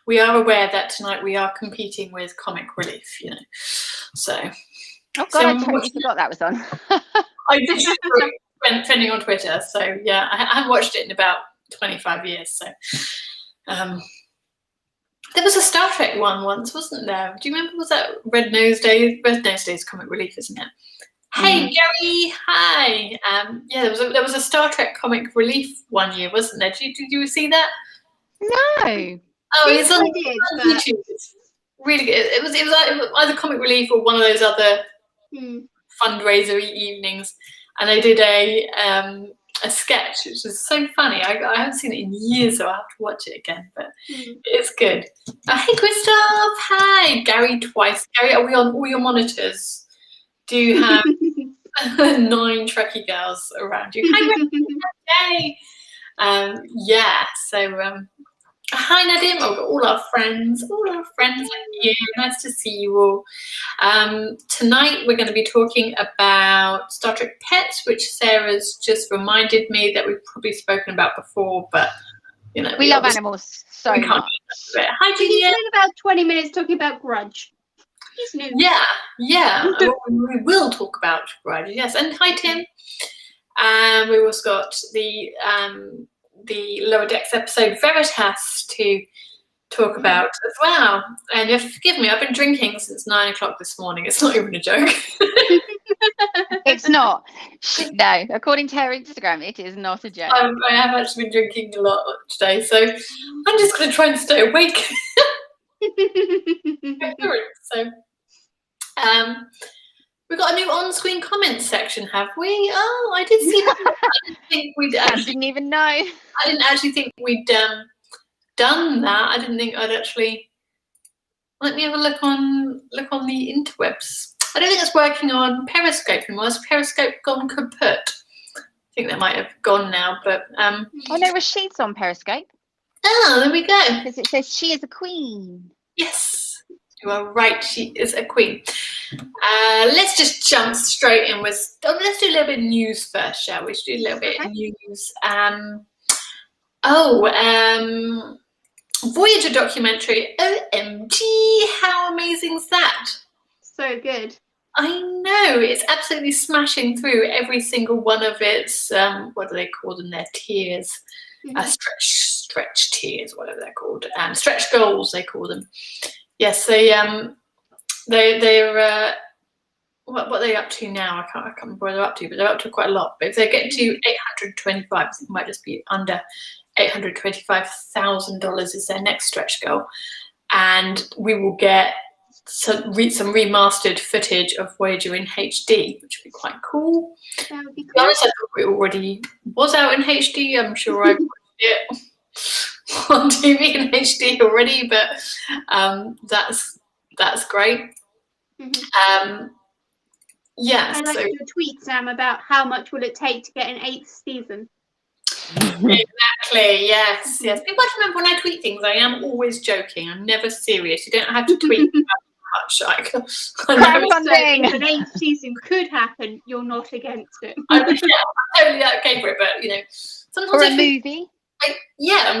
we are aware that tonight we are competing with Comic Relief, you know. So. Oh God, I totally forgot that was on. I just went trending on Twitter, so yeah, I haven't watched it in about 25 years. So there was a Star Trek one once, wasn't there? Do you remember? Was that Red Nose Day? Red Nose Day is Comic Relief, isn't it? Hey Gary, hi. Yeah, there was a Star Trek Comic Relief one year, wasn't there? Did you see that? No. Oh, it's on YouTube. It's really good. It was either Comic Relief or one of those other fundraiser evenings, and they did a sketch which was so funny. I haven't seen it in years, so I'll have to watch it again, but it's good. Hey Christoph, hi Gary twice. Gary, are we on all your monitors? Do you have 9 Trekkie girls around you? Hi, yeah, so hi Nadim, all our friends are here. Nice to see you all. Tonight we're going to be talking about Star Trek Pets, which Sarah's just reminded me that we've probably spoken about before, but you know, we love animals so much. Hi Julia. We spent about 20 minutes talking about Grudge. He's new. Yeah. We will talk about Grudge, yes. And hi Tim. We've also got the Lower Decks episode Veritas to talk about as well. And if forgive me, I've been drinking since 9 o'clock this morning. It's not even a joke. It's not. No, according to her Instagram, it is not a joke. I have actually been drinking a lot today, so I'm just going to try and stay awake. So, we've got a new on-screen comments section, have we? Oh, I did see that. I didn't think we'd actually. Didn't even know. I didn't actually think we'd done that. I didn't think I'd actually. Let me have a look on the interwebs. I don't think it's working on Periscope anymore. Has Periscope gone kaput? I think they might have gone now, but Oh no, Rashid's on Periscope. Oh, there we go. Because it says she is a queen. Yes, you are right. She is a queen. Let's just jump straight in with. Let's do a little bit of news first, shall we? Let's do a little bit of news. Voyager Documentary. OMG! How amazing is that? So good. I know, it's absolutely smashing through every single one of its what do they call them? Their tiers, stretch tiers, whatever they're called, stretch goals they call them. Yes, they're what are they up to now? I can't remember where they're up to, but they're up to quite a lot. But if they get to 825, I think it might just be under $825,000 is their next stretch goal, and we will get some remastered footage of Voyager in HD, which would be quite cool. That would be To be cool. honest, I thought it already was out in HD. I'm sure I've watched it on TV in HD already, but that's great. Yeah. I like your tweet, Sam, about how much will it take to get an 8th season. Exactly. Yes. People have to remember when I tweet things, I am always joking. I'm never serious. You don't have to tweet much. If an 8th season could happen, you're not against it. I'm totally okay for it, but you know, sometimes or a movie. A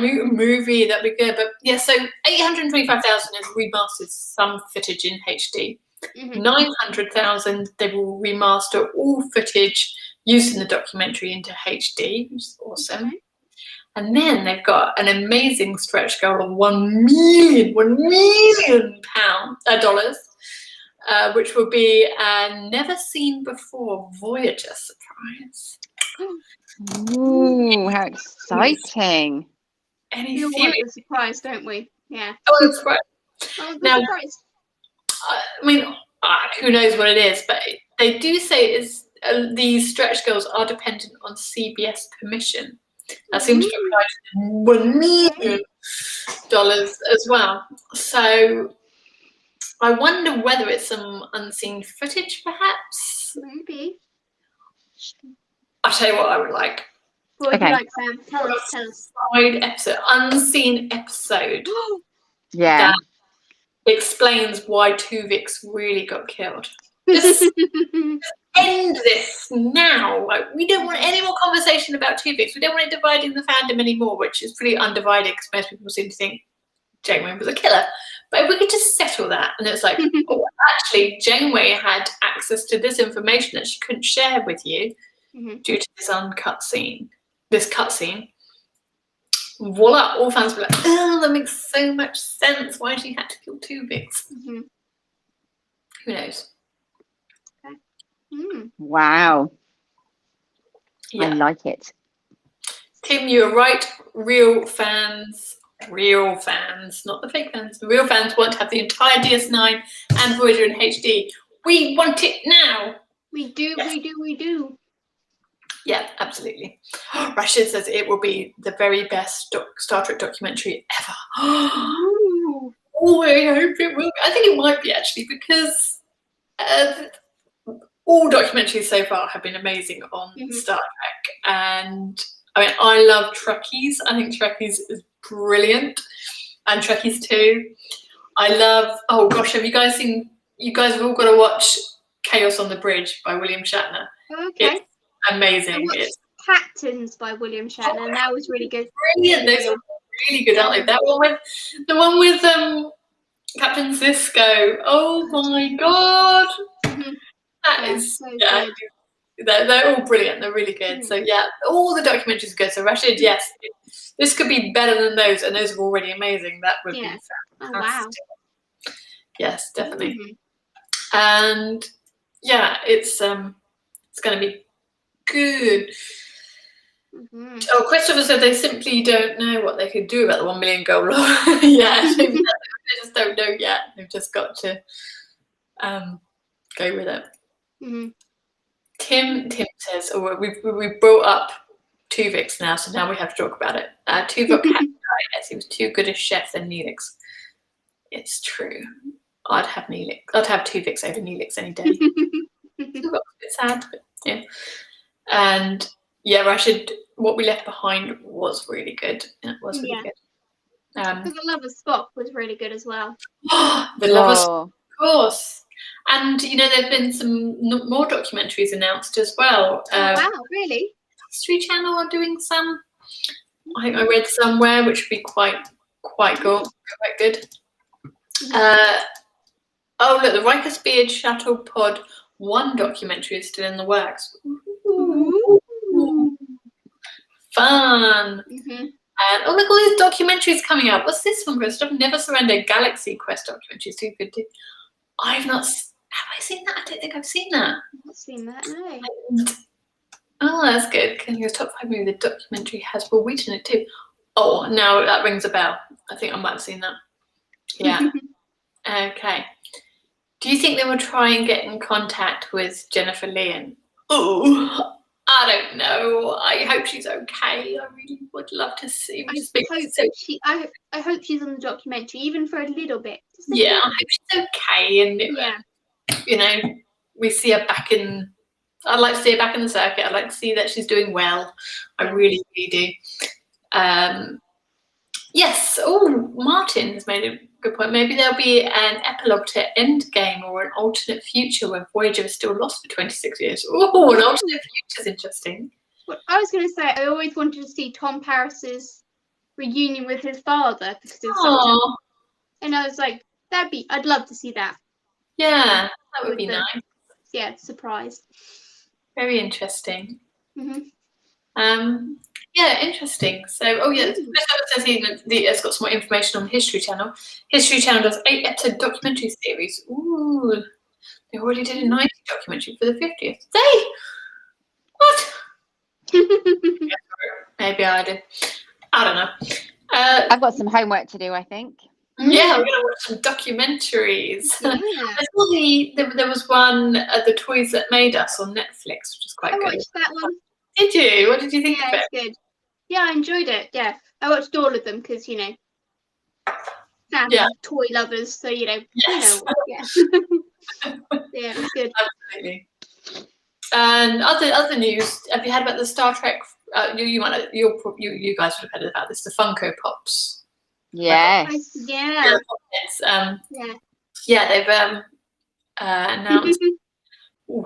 movie that'd be good. But yeah, so 825,000 is remastered some footage in HD. 900,000 they will remaster all footage used in the documentary into HD, which is awesome. And then they've got an amazing stretch goal of $1 million dollars, which will be a never seen before Voyager surprise. Ooh, how exciting! We all want the surprise, don't we? Yeah. Oh, that's right. Now, surprise. I mean, who knows what it is, but they do say these stretch goals are dependent on CBS permission. That seems to apply to $1 million as well. So I wonder whether it's some unseen footage, perhaps. Maybe. I'll tell you what I would like. What would you like, Sam? Tell us. Unseen episode. Yeah. That explains why Tuvix really got killed. Just end this now. Like, we don't want any more conversation about Tuvix. We don't want it dividing the fandom anymore, which is pretty undivided because most people seem to think Janeway was a killer. But if we could just settle that, and it's like, oh, actually, Janeway had access to this information that she couldn't share with you due to this cutscene. Voila, all fans were like, oh, that makes so much sense. Why she had to kill Tuvix. Who knows? Okay. Wow. Yeah. I like it. Tim, you're right. Real fans, not the fake fans. The real fans want to have the entire DS9 and Voyager in HD. We want it now. We do, yes. we do. Yeah, absolutely. Rashid says it will be the very best Star Trek documentary ever. Oh, I hope it will. I think it might be, actually, because all documentaries so far have been amazing on Star Trek. And I mean, I love Trekkies. I think Trekkies is brilliant. And Trekkies 2. I love, oh gosh, have you guys seen, you guys have all got to watch Chaos on the Bridge by William Shatner. Okay. It's amazing. It's Captains by William Shatner, and that was really good. Brilliant. Those are really good, aren't they? That one with Captain Sisko. Oh my god. That is so good. They're all brilliant. They're really good. So yeah, all the documentaries are good. So Rashid, yes, this could be better than those, and those are already amazing. That would be fantastic. Oh, wow. Yes, definitely. And yeah, it's going to be good. Oh, Christopher said they simply don't know what they could do about the 1 million goal yet. They just don't know yet. They've just got to go with it. Tim says, oh, we've brought up Tuvix now, so now we have to talk about it. Tuvok had died as he was too good a chef than Neelix. It's true. I'd have Tuvix over Neelix any day. Tuvok's a bit sad, but yeah. And yeah, Rashid, what we left behind was really good. It was really good. The Love of Spock was really good as well. The Love of Spock, of course. And you know, there've been some more documentaries announced as well. Wow, really? History Channel are doing some. I think I read somewhere, which would be quite good. Quite good. Oh look, the Riker Spears Shuttle Pod 1 documentary is still in the works. Ooh. Fun. And oh look, all these documentaries coming out. What's this one, Christoph? Never Surrender Galaxy Quest documentary is too good to. Have I seen that? I don't think I've seen that. I've not seen that, no. Oh, that's good. Your top 5 movie, the documentary has Will Wheaton in it too. Oh, now that rings a bell. I think I might have seen that. Yeah. Okay. Do you think they will try and get in contact with Jennifer Leon? Oh, I don't know. I hope she's okay. I really would love to see. I hope she's on the documentary, even for a little bit. Yeah, I hope she's okay. And you know, we see her back in. I'd like to see her back in the circuit. I'd like to see that she's doing well. I really, really do. Yes. Oh, Martin has made a good point. Maybe there'll be an epilogue to Endgame or an alternate future where Voyager is still lost for 26 years. Oh, an alternate future is interesting. Well, I was going to say, I always wanted to see Tom Paris's reunion with his father because and I was like, I'd love to see that. Yeah, that would be nice. Yeah, surprise. Very interesting. Yeah, interesting. So, it's got some more information on the History Channel. History Channel does 8-episode documentary series. Ooh, they already did a 90 documentary for the 50th. What? Maybe I did. I don't know. I've got some homework to do, I think. Yeah, I'm going to watch some documentaries. I saw there was one, The Toys That Made Us on Netflix, which is quite good. I watched that one. Did you? What did you think of it? Yeah, it's good. Yeah, I enjoyed it. Yeah, I watched all of them because family toy lovers. So yes. Yeah, it's good. Absolutely. And other news. Have you heard about the Star Trek? You guys would have heard about this. The Funko Pops. Yes. Yeah. They've announced.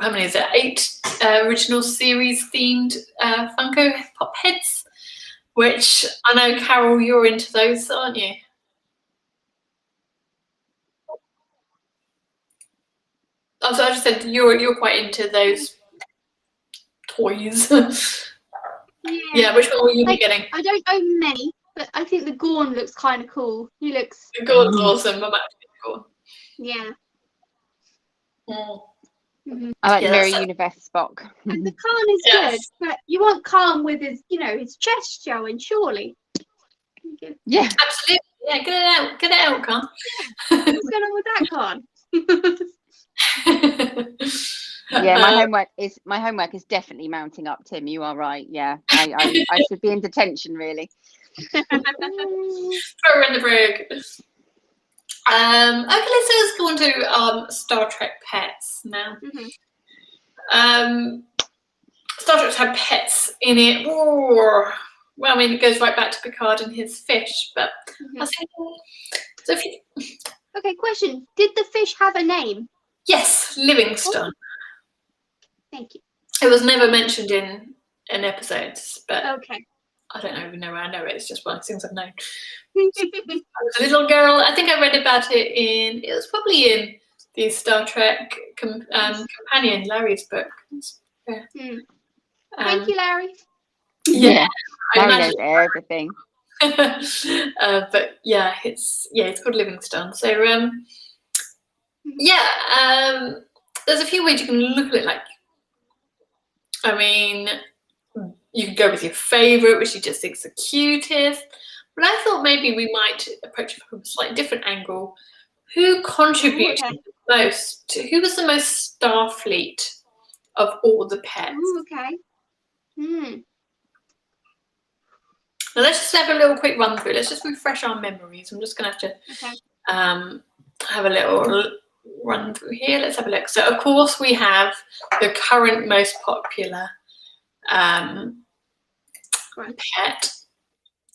How many is it? 8 original series themed Funko Pop heads, which I know, Carol, you're into those, aren't you? I just said you're quite into those toys. Yeah, which one were you getting? I don't own many, but I think the Gorn looks kind of cool. He looks. The Gorn's awesome. I'm actually Gorn. Yeah. Mm-hmm. I like Mirror Universe Spock. And the Khan is good, but you want Khan with his, his chest showing, surely. Yeah, absolutely. Yeah, get it out, Khan. What's going on with that Khan? Yeah, my homework is definitely mounting up, Tim. You are right. Yeah, I should be in detention, really. Throw her in the brig. Okay, let's go on to Star Trek pets now. Star Trek's had pets in it. Well, I mean, it goes right back to Picard and his fish, but I think so. Okay, question: did the fish have a name? Yes, Livingston. Thank you. It was never mentioned in episodes, but okay. I don't even know where I know it. It's just one of the things I've known. I was a little girl. I think I read about it it was probably in the Star Trek companion, Larry's book. Yeah. Thank you, Larry. Yeah, Larry knows everything. But yeah, it's called Livingston. So there's a few ways you can look at it. Like, I mean, you can go with your favourite, which you just think's the cutest. But I thought maybe we might approach it from a slightly different angle. Who contributed the most? Who was the most Starfleet of all the pets? Ooh, okay. Now let's just have a little quick run through. Let's just refresh our memories. I'm just going to have to have a little run through here. Let's have a look. So, of course, we have the current most popular pet,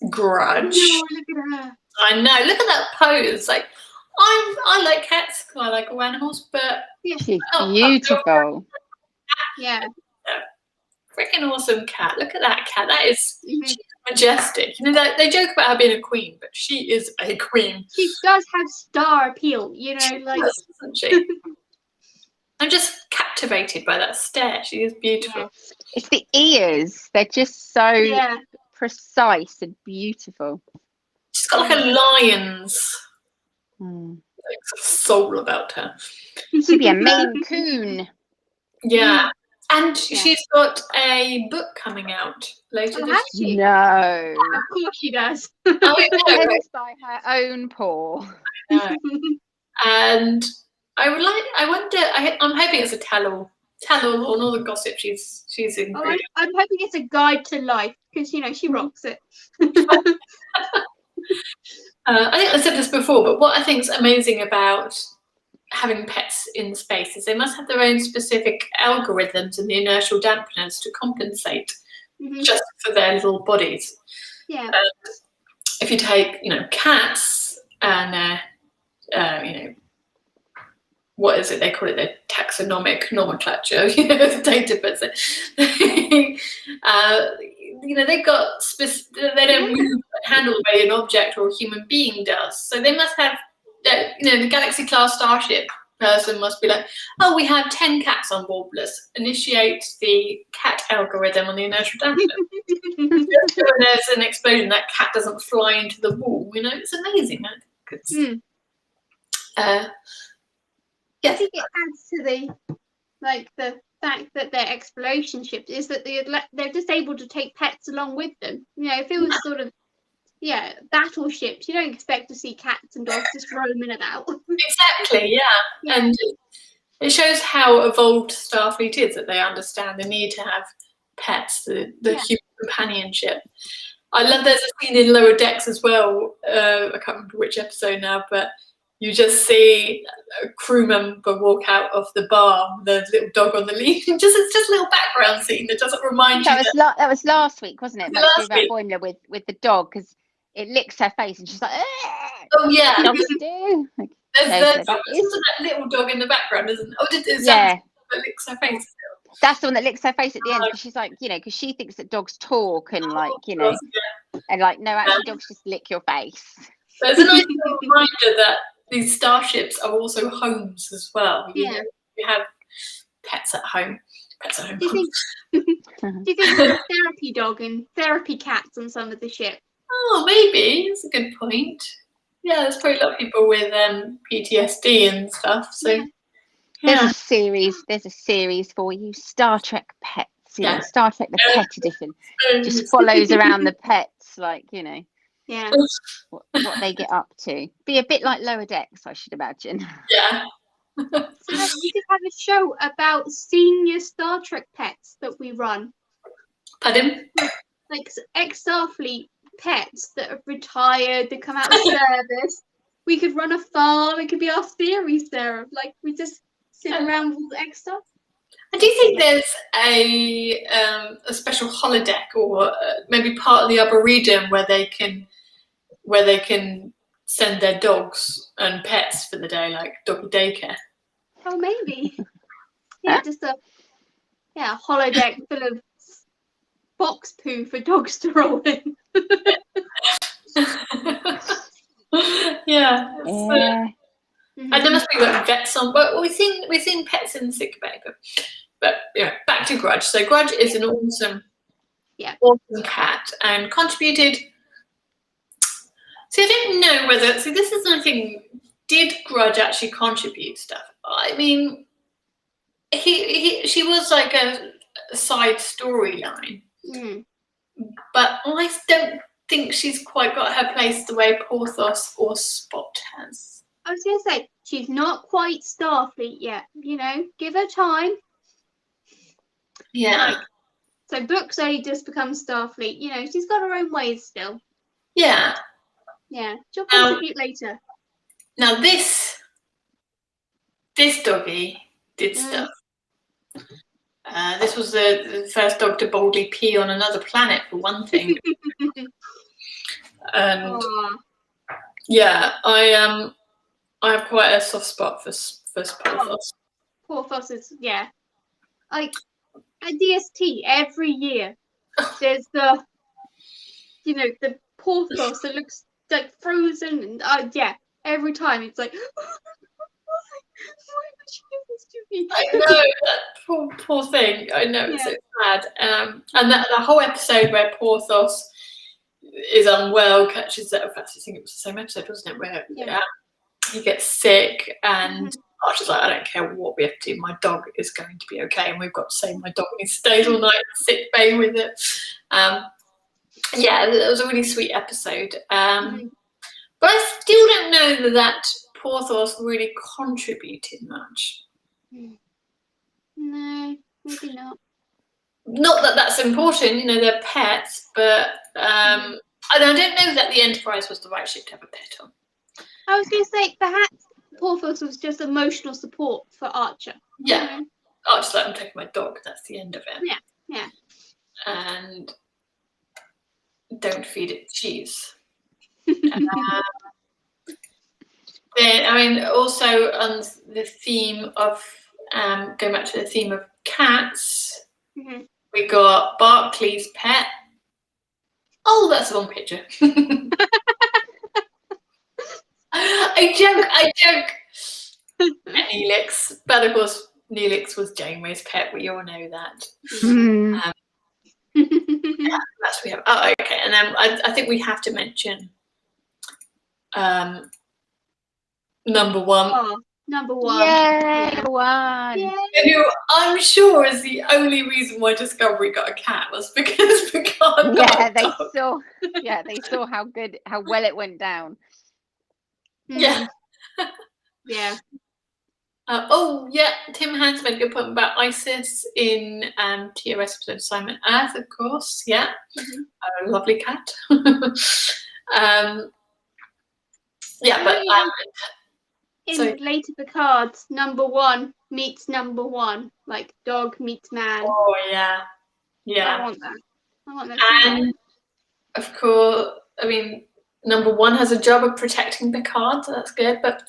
Grudge. Oh, look at her. I know. Look at that pose. Like, I like cats. I like all animals, but she's beautiful. Yeah. Freaking awesome cat. Look at that cat. That is she's majestic. You know, they joke about her being a queen, but she is a queen. She does have star appeal, like doesn't she? I'm just captivated by that stare. She is beautiful. Yeah. It's the ears. They're just so precise and beautiful. She's got like a lion's soul about her. She'd be a Maine Coon. Yeah. And she's got a book coming out later this year. No. Of course she does. By her own paw. And I'm hoping it's a tell-all on all the gossip she's in. I'm hoping it's a guide to life, because she rocks it. I think I said this before, but what I think is amazing about having pets in space is they must have their own specific algorithms and the inertial dampeners to compensate just for their little bodies. Yeah. If you take, cats and what is it they call it? The taxonomic nomenclature. The data puts it. They've got they don't move and handle the way an object or a human being does. So they must have. The Galaxy class starship person must be like, oh, we have 10 cats on board. Let's initiate the cat algorithm on the inertial dampener. When there's an explosion, that cat doesn't fly into the wall. It's amazing. I think it adds to the fact that they're exploration ships is that they're just able to take pets along with them. If it was sort of battleships, you don't expect to see cats and dogs just roaming about. Exactly, yeah. And it shows how evolved Starfleet is, that they understand the need to have pets, the human companionship. I love there's a scene in Lower Decks as well. I can't remember which episode now, but you just see a crew member walk out of the bar with a little dog on the leash. It's just a little background scene that doesn't remind you. That was last week, wasn't it? Mostly about Boimler with the dog, because it licks her face and she's like, oh yeah, dogs do. There's that little dog in the background, isn't it? That licks her face. That's the one that licks her face at the end, because she's like, because she thinks that dogs talk and and no, actually dogs just lick your face. There's a nice little reminder that these starships are also homes as well. you have pets at home. Do you think there's a therapy dog and therapy cats on some of the ship? Oh, maybe. That's a good point. Yeah, there's probably a lot of people with PTSD and stuff. So there's a series for you, Star Trek Pets. You know, Star Trek the Pet Edition just follows around the pets, like, you know. Yeah. What they get up to. Be a bit like Lower Decks, I should imagine. Yeah. So we could have a show about senior Star Trek pets that we run. Pardon? Like ex-Starfleet pets that have retired, that come out of service. We could run a farm. It could be our series, Sarah. Like, we just sit around with all the extra. I do think there's a special holodeck, or maybe part of the Arboretum where they can send their dogs and pets for the day, like doggy daycare. Oh, maybe. Yeah, just a holodeck full of box poo for dogs to roll in. Yeah. And there must be like vets on, but we've seen pets in sick bay. But yeah, back to Grudge. So Grudge is an awesome cat and contributed. See, I don't know whether. See, this is another thing. Did Grudge actually contribute stuff? I mean, she was like a side storyline, but I don't think she's quite got her place the way Porthos or Spot has. I was going to say, she's not quite Starfleet yet, you know, give her time. Yeah. Like, so Brooks only just becomes Starfleet, you know, she's got her own ways still. Yeah. Yeah, she'll contribute later. Now this doggy did stuff. This was the first dog to boldly pee on another planet, for one thing. And yeah, I have quite a soft spot for Porthos. Porthos is, like at DST every year there's the Porthos that looks like frozen, and every time it's like, why would you do this to me? I know, that poor thing. I know, it's so sad. And that whole episode where Porthos is unwell, catches that. In fact, I think it was the same episode, wasn't it? Where he gets sick, and Archer's like, I don't care what we have to do, my dog is going to be okay, and we've got to save my dog. And he stays all night in sick bay with it. It was a really sweet episode. But I still don't know that Porthos really contributed much. No, maybe not. Not that that's important, you know, they're pets, but I don't know that the Enterprise was the right ship to have a pet on. I was going to say, perhaps Porthos was just emotional support for Archer. Yeah. Archer's like, I'm taking my dog, that's the end of it. Yeah. And don't feed it cheese. Then, I mean, also on the theme of, going back to the theme of cats, we got Barclay's pet. Oh, that's the wrong picture. I joke. Neelix, but of course, Neelix was Janeway's pet. We all know that. That's what we have. Oh, okay. And then I think we have to mention number one. Oh, number one. Yeah, one. Who I'm sure is the only reason why Discovery got a cat was because Picard got a dog. They saw how well it went down. Yeah. Yeah. Tim Hans made a good point about Isis in TOS episode Assignment Earth, of course. Yeah. A lovely cat. In later Picard, number one meets number one, like dog meets man. Oh yeah. I want that. And of course, I mean, number one has a job of protecting Picard, so that's good. But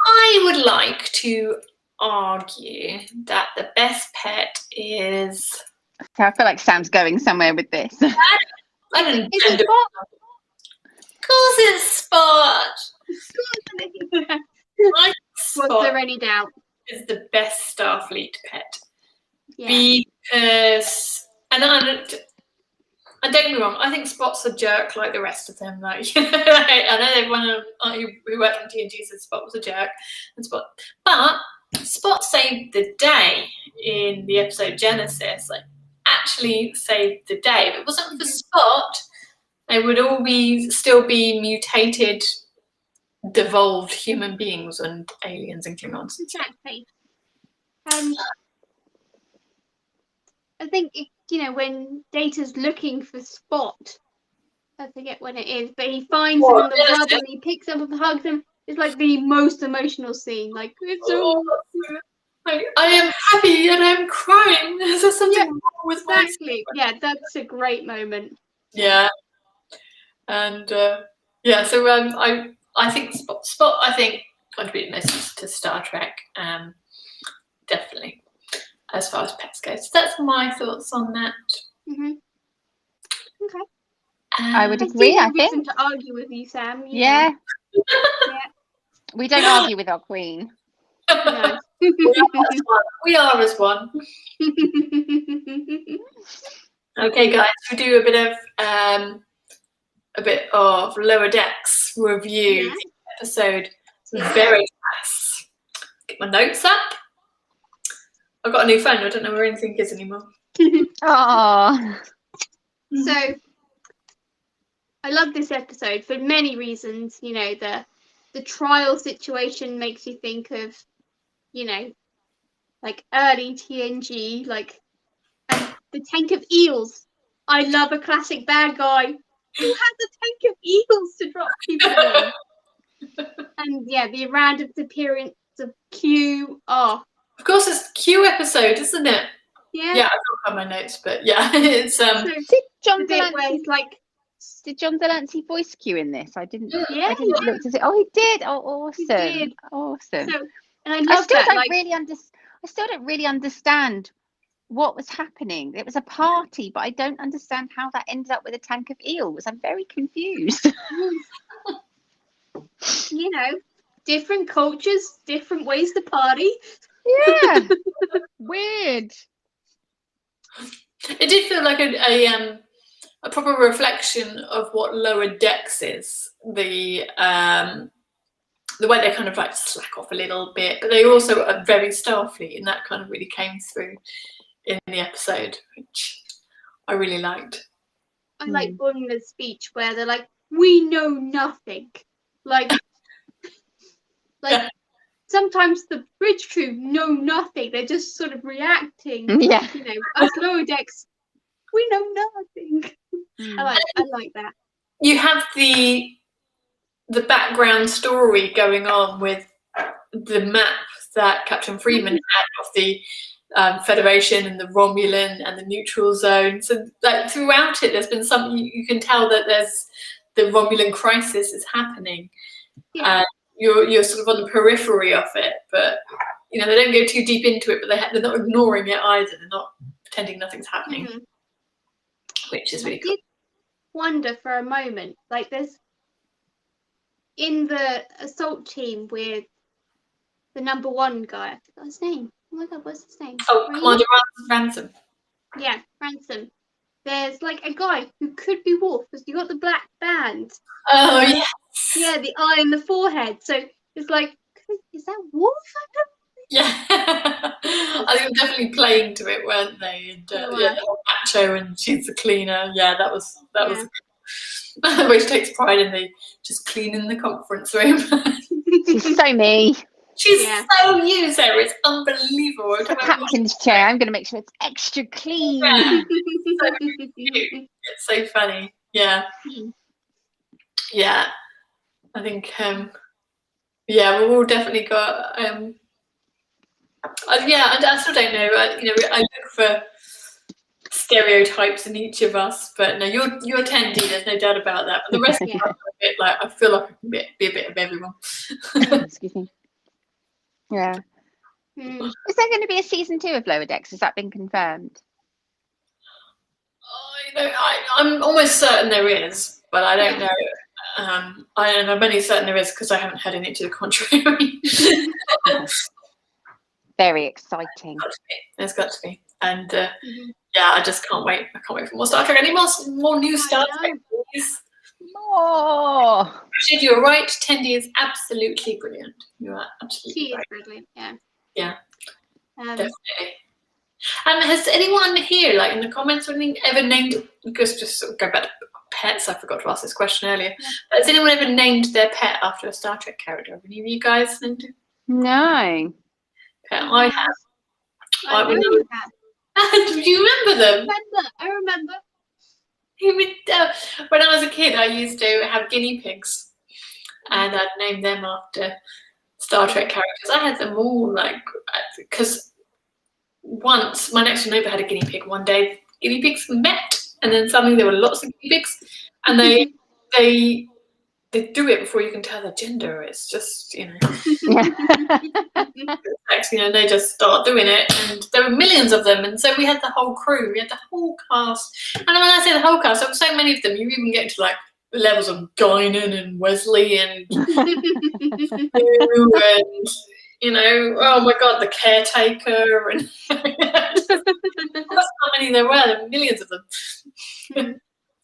I would like to argue that the best pet is. I feel like Sam's going somewhere with this. I don't know. Of course, it's Spot. Was there any doubt? is the best Starfleet pet. Yeah. Because, and don't get me wrong, I think Spot's a jerk like the rest of them. Like, I know everyone who worked on TNG said Spot was a jerk, but Spot saved the day in the episode Genesis. Like, actually saved the day. If it wasn't for Spot, they would all still be mutated, devolved human beings and aliens and Klingons. Exactly. And I think, when Data's looking for Spot, I forget when it is, but he finds him on the rug and he picks him up and hugs him. It's like the most emotional scene. Like, it's so... I am happy and I'm crying. Is there something wrong with my... Exactly. Yeah, that's a great moment. Yeah. And, so I think Spot, I think, contributed most to Star Trek. Definitely. As far as pets go. So that's my thoughts on that. Mm-hmm. Okay. I would agree, I think. Reason to argue with you, Sam. Yeah. We don't argue with our queen. No. We are as one. Okay, guys, we do a bit of Lower Decks review. Yeah. Episode Veritas. Get my notes up. I've got a new phone. I don't know where anything is anymore. Oh. So, I love this episode for many reasons. The trial situation makes you think of, like early TNG, and the tank of eels. I love a classic bad guy who has a tank of eels to drop people in. And the random appearance of Q. Oh. Of course, it's Q episode, isn't it? Yeah. Yeah, I don't have my notes, but yeah, it's Did John Delancey voice Q in this? I didn't. Yeah. I didn't look to see. Oh, he did. Oh, awesome. He did. Awesome. So, and I love that. I still don't really understand what was happening. It was a party, but I don't understand how that ended up with a tank of eels. I'm very confused. Different cultures, different ways to party. Yeah. Weird. It did feel like a proper reflection of what Lower Decks is. The way they kind of like slack off a little bit, but they also are very Starfleet, and that kind of really came through in the episode, which I really liked. I like Boimler's speech where they're like, "We know nothing." Like sometimes the bridge crew know nothing. They're just sort of reacting. Yeah. Us Lower Decks, we know nothing. I like that. You have the background story going on with the map that Captain Freeman had of the Federation and the Romulan and the neutral zone. So throughout it, there's been something you can tell that there's the Romulan crisis is happening. Yeah. You're sort of on the periphery of it, but they don't go too deep into it. But they're not ignoring it either. They're not pretending nothing's happening, which is really cool. I did wonder for a moment, like there's in the assault team with the number one guy. I forgot his name. Oh my god, what's his name? Oh, Commander Ransom. Yeah, Ransom. There's like a guy who could be Worf because you got the black band. Oh yes. Yeah, the eye and the forehead. So it's like, is that Worf? Yeah, I think they're definitely playing to it, weren't they? And, the whole macho and she's the cleaner. Yeah, that was. Which takes pride in just cleaning the conference room. She's so me. She's so you, Sarah. It's unbelievable. The captain's chair. I'm going to make sure it's extra clean. Yeah. It's so funny. Yeah. Yeah. I think. We've all definitely got. I still don't know. I look for stereotypes in each of us, but no, you're Tendi. There's no doubt about that. But the rest of us are a bit like I feel like I can be a bit of everyone. Excuse me. Yeah. Is there going to be a season 2 of Lower Decks? Has that been confirmed? I'm almost certain there is, but I don't know. I'm only certain there is because I haven't heard anything to the contrary. very exciting. There's got to be. And yeah, I just can't wait. I can't wait for more Star Trek. Any more new Star Trek, please? More. Richard, you're right. Tendi is absolutely brilliant. You are absolutely right. She is brilliant. Yeah. Yeah. Definitely. And has anyone here, like in the comments or anything, ever named? Because just sort of go back to pets. I forgot to ask this question earlier. Yeah. Has anyone ever named their pet after a Star Trek character? Have any of you guys named it? No. Pet? I have. I know you have. Do you remember them? I remember. When I was a kid, I used to have guinea pigs, and I'd name them after Star Trek characters. I had them all, like, because once my next door neighbour had a guinea pig. One day, guinea pigs met, and then suddenly there were lots of guinea pigs, and they do it before you can tell their gender. It's just, you know, they just start doing it, and there were millions of them, and so we had the whole crew, we had the whole cast, and when I say the whole cast, there were so many of them, you even get to like the levels of Guinan and Wesley and and you know, oh my god, the caretaker, and that's how many there were millions of them.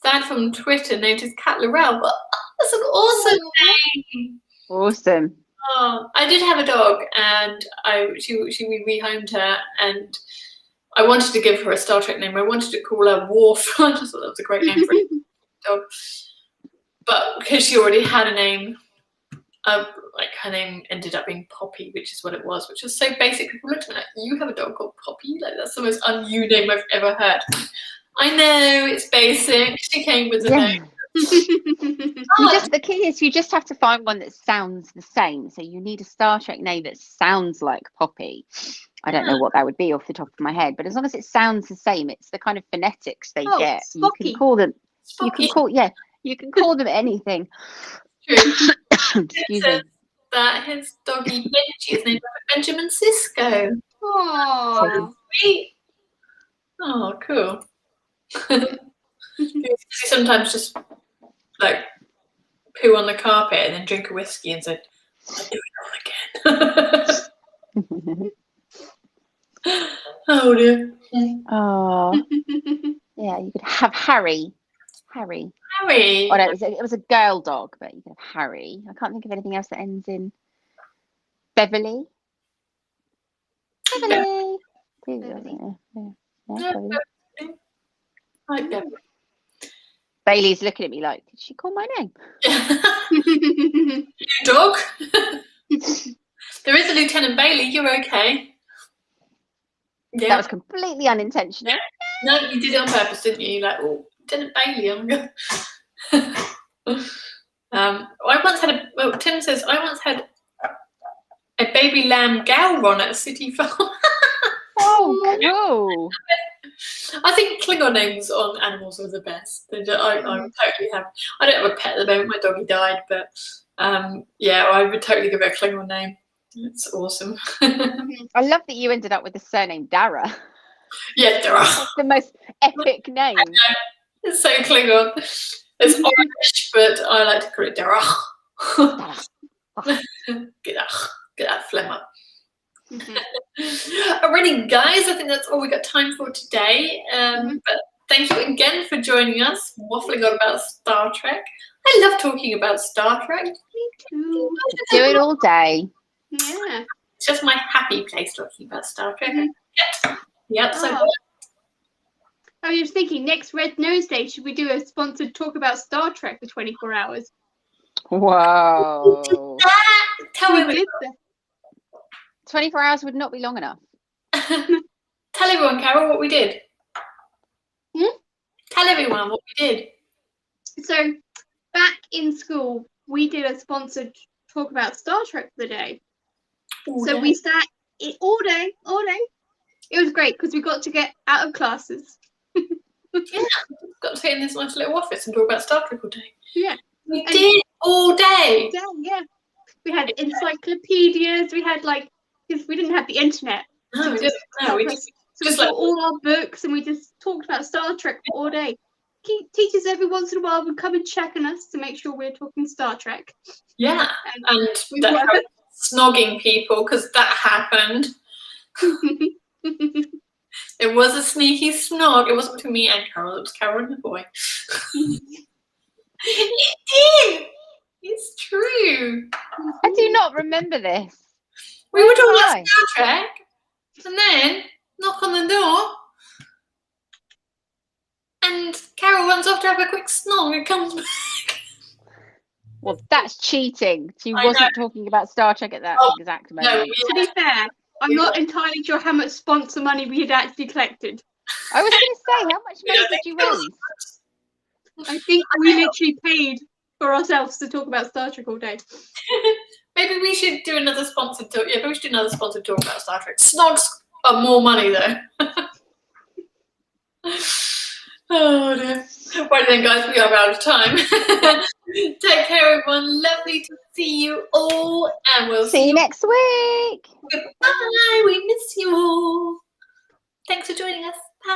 Dad from Twitter named his cat Laurel, but that's an awesome name. Awesome. Oh, I did have a dog, and we rehomed her, and I wanted to give her a Star Trek name. I wanted to call her Worf. I just thought that was a great name for a dog. But because she already had a name, like her name ended up being Poppy, which is what it was, which was so basic. People looked at me like, "You have a dog called Poppy? Like that's the most un-you name I've ever heard." I know it's basic. She came with a name. The key is you just have to find one that sounds the same. So you need a Star Trek name that sounds like Poppy. I don't know what that would be off the top of my head, but as long as it sounds the same, it's the kind of phonetics they get. Spocky. You can call them. Spocky. You can call them anything. Excuse me. That his doggy Benji is named after Benjamin Sisko. Oh, sweet. Oh, cool. He sometimes just like poo on the carpet and then drink a whiskey and said, "I'll do it all again." Oh dear. Oh. Yeah, you could have Harry. Oh no, it was a girl dog, but you could have Harry. I can't think of anything else that ends in Beverly. Beverly. Like Beverly. Bailey's looking at me like, did she call my name? Dog. There is a Lieutenant Bailey. You're okay. Yeah. That was completely unintentional. No, you did it on purpose, didn't you? Like, oh, Lieutenant Bailey, I'm good. I once had Tim says, I once had a baby lamb Gowron at a city farm. Oh, cool. I think Klingon names on animals are the best. I totally have. I don't have a pet at the moment. My doggy died, but yeah, I would totally give it a Klingon name. It's awesome. I love that you ended up with the surname Dara. Yeah, Dara. That's the most epic name. It's so Klingon. It's Irish, but I like to call it Dara. Get that phlegm up. Alrighty, guys, I think that's all we got time for today. But thank you again for joining us, waffling on about Star Trek. I love talking about Star Trek. Me too. Do it all day. Yeah. It's just my happy place talking about Star Trek. Yep. So I was just thinking, next Red Nose Day, should we do a sponsored talk about Star Trek for 24 hours? Whoa. Tell me. 24 hours would not be long enough. Tell everyone, Carol, what we did. Tell everyone what we did. So, back in school, we did a sponsored talk about Star Trek for the day. We sat all day. It was great because we got to get out of classes. Yeah, got to sit in this nice little office and talk about Star Trek all day. Yeah. We did all day. Yeah. We had encyclopedias. We had because we didn't have the internet. No, we didn't. No, we just got all our books and we just talked about Star Trek all day. Teachers every once in a while would come and check on us to make sure we're talking Star Trek. Yeah, and snogging people because that happened. It was a sneaky snog. It wasn't between me and Carol. It was Carol and the boy. It did. It's true. I do not remember this. We were talking about Star Trek, and then knock on the door, and Carol runs off to have a quick snog and comes back. Well, that's cheating. She wasn't talking about Star Trek at that exact moment. No, to be fair, I'm not entirely sure how much sponsor money we had actually collected. I was going to say, how much money did you raise? I think we literally paid for ourselves to talk about Star Trek all day. Maybe we should do another sponsored talk. Yeah, maybe we should do another sponsored talk about Star Trek. Snogs are more money, though. Oh, dear. Right then, guys, we are out of time. Take care, everyone. Lovely to see you all, and we'll see you next week. Goodbye.